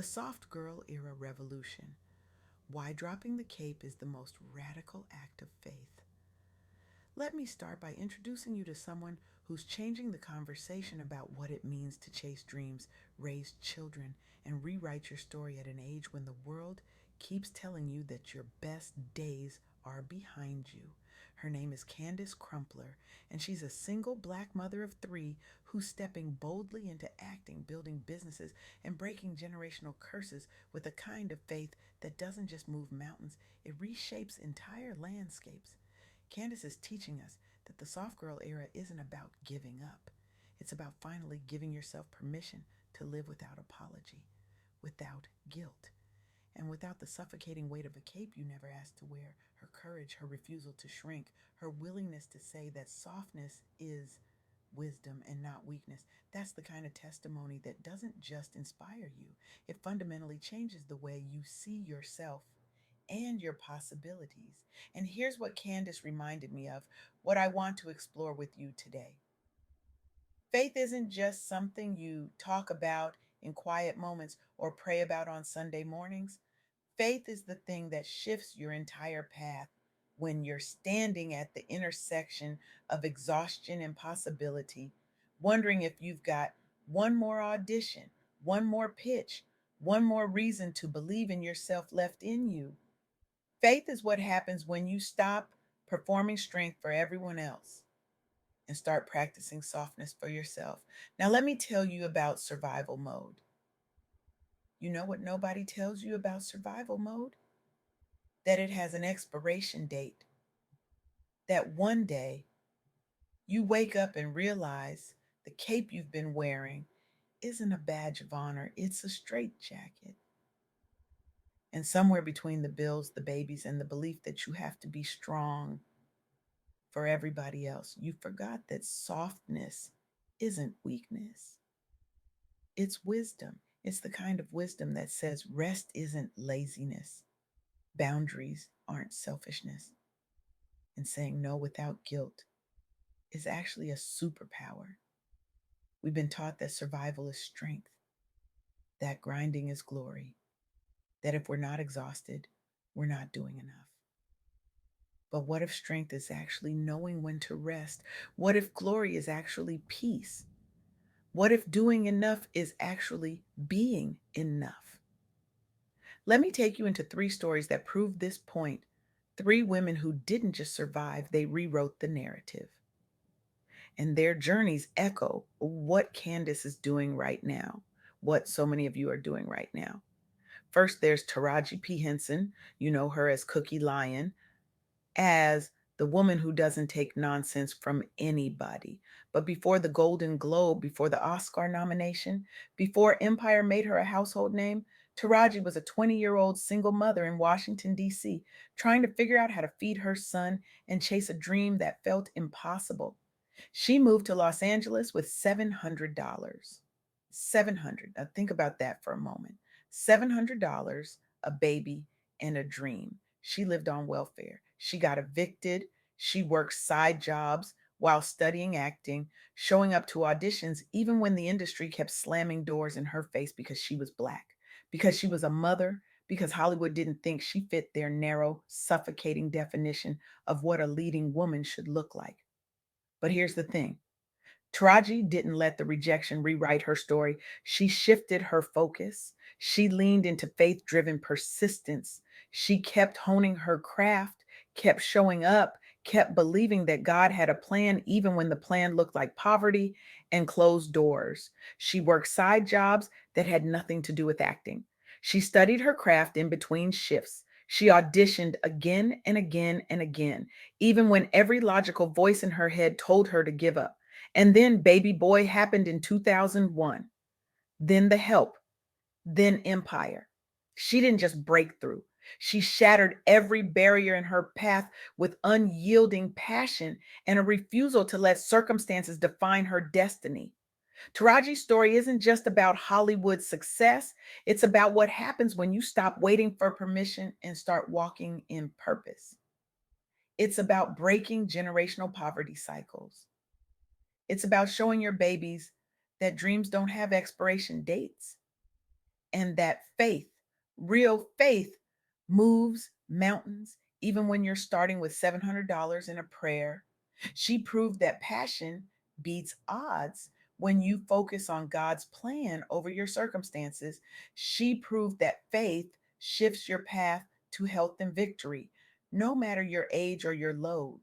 The Soft Girl Era Revolution. Why dropping the cape is the most radical act of faith. Let me start by introducing you to someone who's changing the conversation about what it means to chase dreams, raise children, and rewrite your story at an age when the world keeps telling you that your best days are behind you. Her name is Candice Crumpler, and she's a single black mother of three who's stepping boldly into acting, building businesses, and breaking generational curses with a kind of faith that doesn't just move mountains, it reshapes entire landscapes. Candace is teaching us that the soft girl era isn't about giving up. It's about finally giving yourself permission to live without apology, without guilt, and without the suffocating weight of a cape you never asked to wear. Her courage, her refusal to shrink, her willingness to say that softness is wisdom and not weakness. That's the kind of testimony that doesn't just inspire you, it fundamentally changes the way you see yourself and your possibilities. And here's what Candace reminded me of, what I want to explore with you today. Faith isn't just something you talk about in quiet moments or pray about on Sunday mornings. Faith is the thing that shifts your entire path when you're standing at the intersection of exhaustion and possibility, wondering if you've got one more audition, one more pitch, one more reason to believe in yourself left in you. Faith is what happens when you stop performing strength for everyone else and start practicing softness for yourself. Now, let me tell you about survival mode. You know what nobody tells you about survival mode? That it has an expiration date. That one day you wake up and realize the cape you've been wearing isn't a badge of honor, it's a straitjacket. And somewhere between the bills, the babies, and the belief that you have to be strong for everybody else, you forgot that softness isn't weakness, it's wisdom. It's the kind of wisdom that says rest isn't laziness, boundaries aren't selfishness, and saying no without guilt is actually a superpower. We've been taught that survival is strength, that grinding is glory, that if we're not exhausted, we're not doing enough. But what if strength is actually knowing when to rest? What if glory is actually peace? What if doing enough is actually being enough? Let me take you into three stories that prove this point. Three women who didn't just survive, they rewrote the narrative. And their journeys echo what Candace is doing right now, what so many of you are doing right now. First, there's Taraji P. Henson. You know her as Cookie Lion, as the woman who doesn't take nonsense from anybody. But before the Golden Globe, before the Oscar nomination, before Empire made her a household name, Taraji was a 20-year-old single mother in Washington, D.C., trying to figure out how to feed her son and chase a dream that felt impossible. She moved to Los Angeles with $700. 700. Now think about that for a moment. $700, a baby, and a dream. She lived on welfare. She got evicted. She worked side jobs while studying acting, showing up to auditions even when the industry kept slamming doors in her face because she was black, because she was a mother, because Hollywood didn't think she fit their narrow, suffocating definition of what a leading woman should look like. But here's the thing, Taraji didn't let the rejection rewrite her story. She shifted her focus. She leaned into faith driven persistence. She kept honing her craft, kept showing up, kept believing that God had a plan, even when the plan looked like poverty and closed doors. She worked side jobs that had nothing to do with acting. She studied her craft in between shifts. She auditioned again and again and again, even when every logical voice in her head told her to give up. And then Baby Boy happened in 2001. Then The Help, then Empire. She didn't just break through. She shattered every barrier in her path with unyielding passion and a refusal to let circumstances define her destiny. Taraji's story isn't just about Hollywood success, it's about what happens when you stop waiting for permission and start walking in purpose. It's about breaking generational poverty cycles. It's about showing your babies that dreams don't have expiration dates. And that faith, real faith, moves mountains, even when you're starting with $700 in a prayer. She proved that passion beats odds when you focus on God's plan over your circumstances. She proved that faith shifts your path to health and victory, no matter your age or your load.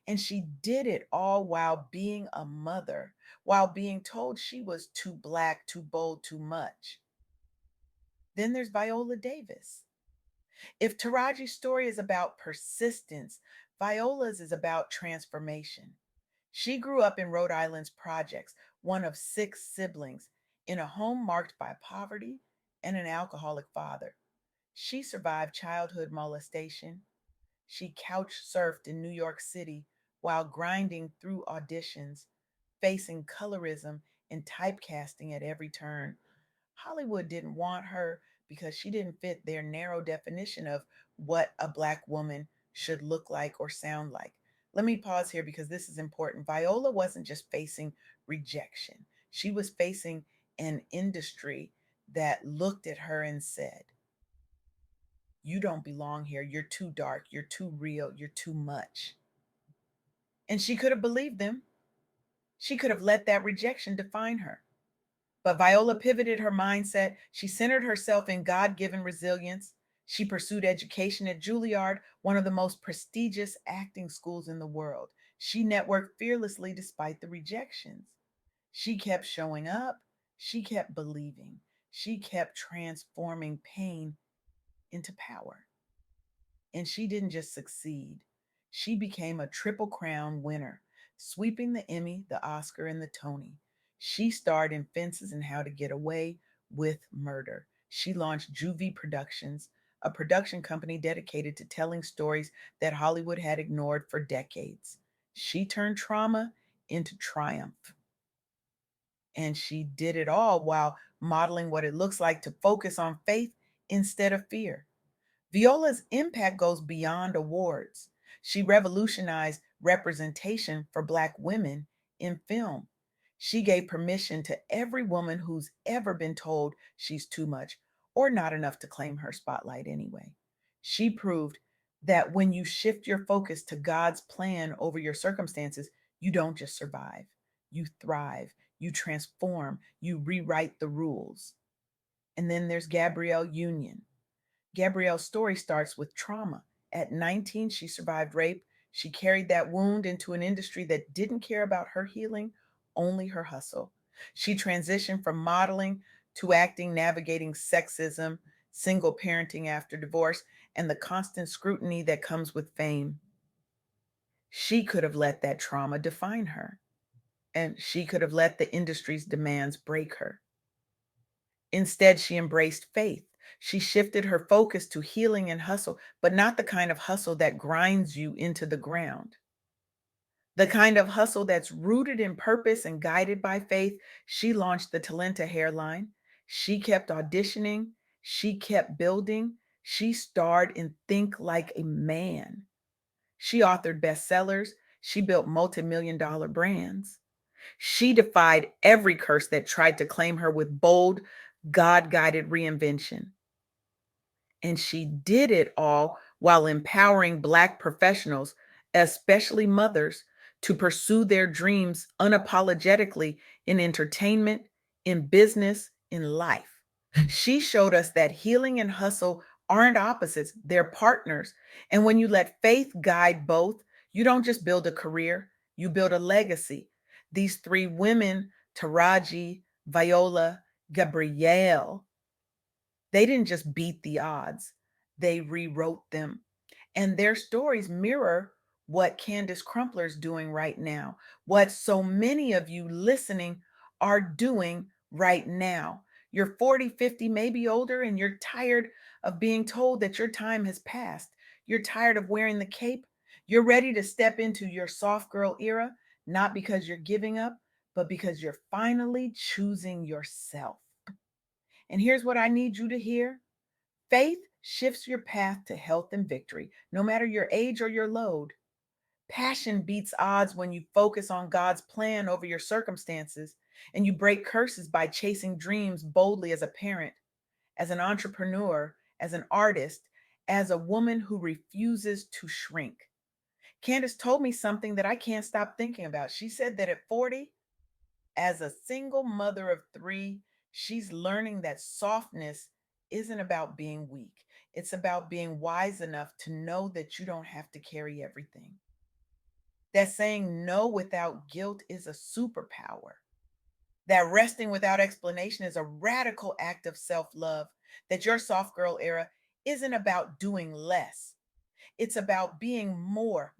And she did it all while being a mother, while being told she was too black, too bold, too much. Then there's Viola Davis. If Taraji's story is about persistence, Viola's is about transformation. She grew up in Rhode Island's projects, one of six siblings, in a home marked by poverty and an alcoholic father. She survived childhood molestation. She couch surfed in New York City while grinding through auditions, facing colorism and typecasting at every turn. Hollywood didn't want her because she didn't fit their narrow definition of what a Black woman should look like or sound like. Let me pause here because this is important. Viola wasn't just facing rejection, she was facing an industry that looked at her and said, "You don't belong here. You're too dark. You're too real. You're too much." And she could have believed them. She could have let that rejection define her. But Viola pivoted her mindset. She centered herself in God given resilience. She pursued education at Juilliard, one of the most prestigious acting schools in the world. She networked fearlessly despite the rejections. She kept showing up. She kept believing. She kept transforming pain into power. And she didn't just succeed, she became a Triple Crown winner, sweeping the Emmy, the Oscar, and the Tony. She starred in Fences and How to Get Away with Murder. She launched Juvie Productions, a production company dedicated to telling stories that Hollywood had ignored for decades. She turned trauma into triumph. And she did it all while modeling what it looks like to focus on faith instead of fear. Viola's impact goes beyond awards. She revolutionized representation for Black women in film. She gave permission to every woman who's ever been told she's too much or not enough to claim her spotlight anyway. She proved that when you shift your focus to God's plan over your circumstances, you don't just survive, you thrive, you transform, you rewrite the rules. And then there's Gabrielle Union. Gabrielle's story starts with trauma. At 19, she survived rape. She carried that wound into an industry that didn't care about her healing, only her hustle. She transitioned from modeling to acting, navigating sexism, single parenting after divorce, and the constant scrutiny that comes with fame. She could have let that trauma define her, and she could have let the industry's demands break her. Instead, she embraced faith. She shifted her focus to healing and hustle, but not the kind of hustle that grinds you into the ground. The kind of hustle that's rooted in purpose and guided by faith. She launched the Talenta hairline. She kept auditioning. She kept building. She starred in Think Like a Man. She authored bestsellers. She built multi-million dollar brands. She defied every curse that tried to claim her with bold, God guided reinvention. And she did it all while empowering Black professionals, especially mothers, to pursue their dreams unapologetically in entertainment, in business, in life. She showed us that healing and hustle aren't opposites, they're partners. And when you let faith guide both, you don't just build a career, you build a legacy. These three women, Taraji, Viola, Gabrielle, they didn't just beat the odds, they rewrote them. And their stories mirror what Candice Crumpler is doing right now, what so many of you listening are doing right now. You're 40, 50, maybe older, and you're tired of being told that your time has passed. You're tired of wearing the cape. You're ready to step into your soft girl era, not because you're giving up, but because you're finally choosing yourself. And here's what I need you to hear: faith shifts your path to health and victory, no matter your age or your load. Passion beats odds when you focus on God's plan over your circumstances, and you break curses by chasing dreams boldly as a parent. as an entrepreneur, as an artist, as a woman who refuses to shrink. Candice told me something that I can't stop thinking about. She said that at 40, as a single mother of three, she's learning that softness isn't about being weak. It's about being wise enough to know that you don't have to carry everything. That saying no without guilt is a superpower. That resting without explanation is a radical act of self love. That your soft girl era isn't about doing less. It's about being more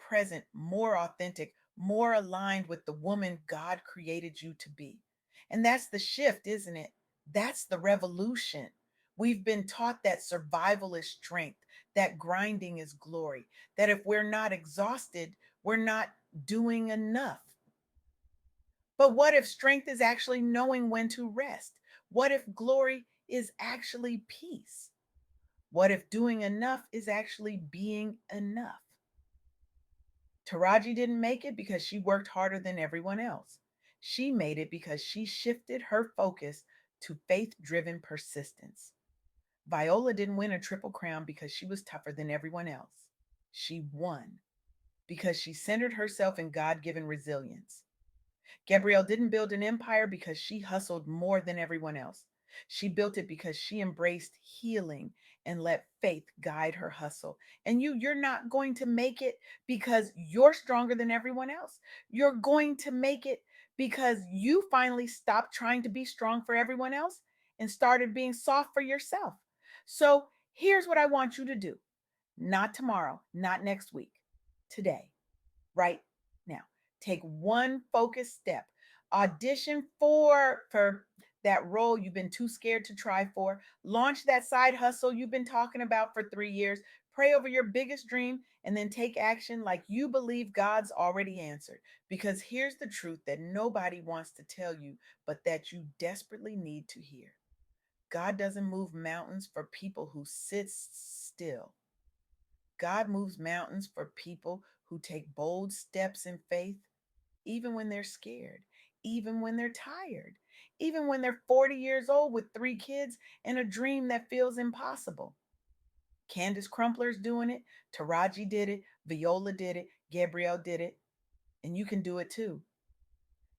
present, more authentic, more aligned with the woman God created you to be. And that's the shift, isn't it? That's the revolution. We've been taught that survival is strength, that grinding is glory, that if we're not exhausted, we're not doing enough. But what if strength is actually knowing when to rest? What if glory is actually peace? What if doing enough is actually being enough? Taraji didn't make it because she worked harder than everyone else. She made it because she shifted her focus to faith driven persistence. Viola didn't win a triple crown because she was tougher than everyone else. She won because she centered herself in God given resilience. Gabrielle didn't build an empire because she hustled more than everyone else. She built it because she embraced healing and let faith guide her hustle. And you're not going to make it because you're stronger than everyone else. You're going to make it because you finally stopped trying to be strong for everyone else and started being soft for yourself. So here's what I want you to do. Not tomorrow, not next week, today, right now. Take one focused step. Audition for that role you've been too scared to try for. Launch that side hustle you've been talking about for 3 years. Pray over your biggest dream and then take action like you believe God's already answered. Because here's the truth that nobody wants to tell you, but that you desperately need to hear. God doesn't move mountains for people who sit still. God moves mountains for people who take bold steps in faith, even when they're scared, even when they're tired, even when they're 40 years old with 3 kids and a dream that feels impossible. Candice Crumpler's doing it. Taraji did it. Viola did it. Gabrielle did it. And you can do it too.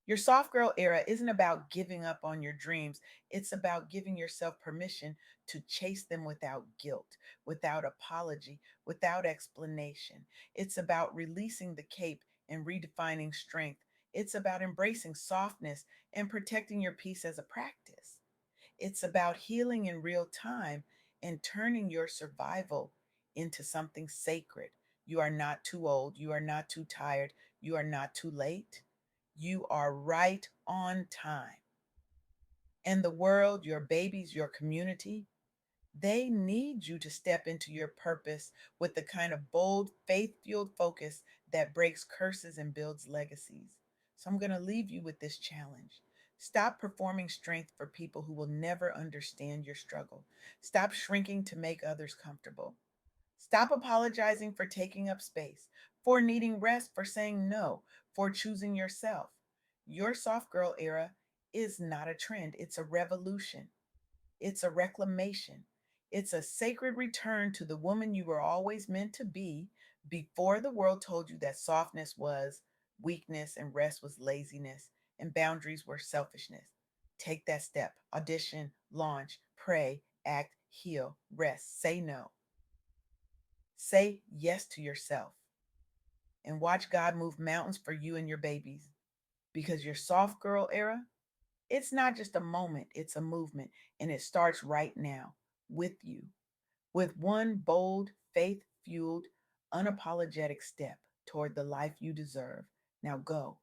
Your soft girl era isn't about giving up on your dreams. It's about giving yourself permission to chase them without guilt, without apology, without explanation. It's about releasing the cape and redefining strength. It's about embracing softness and protecting your peace as a practice. It's about healing in real time and turning your survival into something sacred. You are not too old. You are not too tired. You are not too late. You are right on time. And the world, your babies, your community, they need you to step into your purpose with the kind of bold, faith fueled focus that breaks curses and builds legacies. So I'm going to leave you with this challenge. Stop performing strength for people who will never understand your struggle. Stop shrinking to make others comfortable. Stop apologizing for taking up space, for needing rest, for saying no, for choosing yourself. Your soft girl era is not a trend, it's a revolution. It's a reclamation. It's a sacred return to the woman you were always meant to be before the world told you that softness was weakness and rest was laziness and boundaries were selfishness. Take that step. Audition, launch, pray, act, heal, rest, say no. Say yes to yourself and watch God move mountains for you and your babies because your soft girl era, it's not just a moment, it's a movement, and it starts right now with you, with one bold, faith fueled, unapologetic step toward the life you deserve. Now go.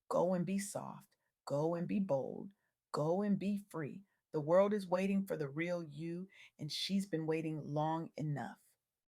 Go and be soft. Go and be bold. Go and be free. The world is waiting for the real you, and she's been waiting long enough.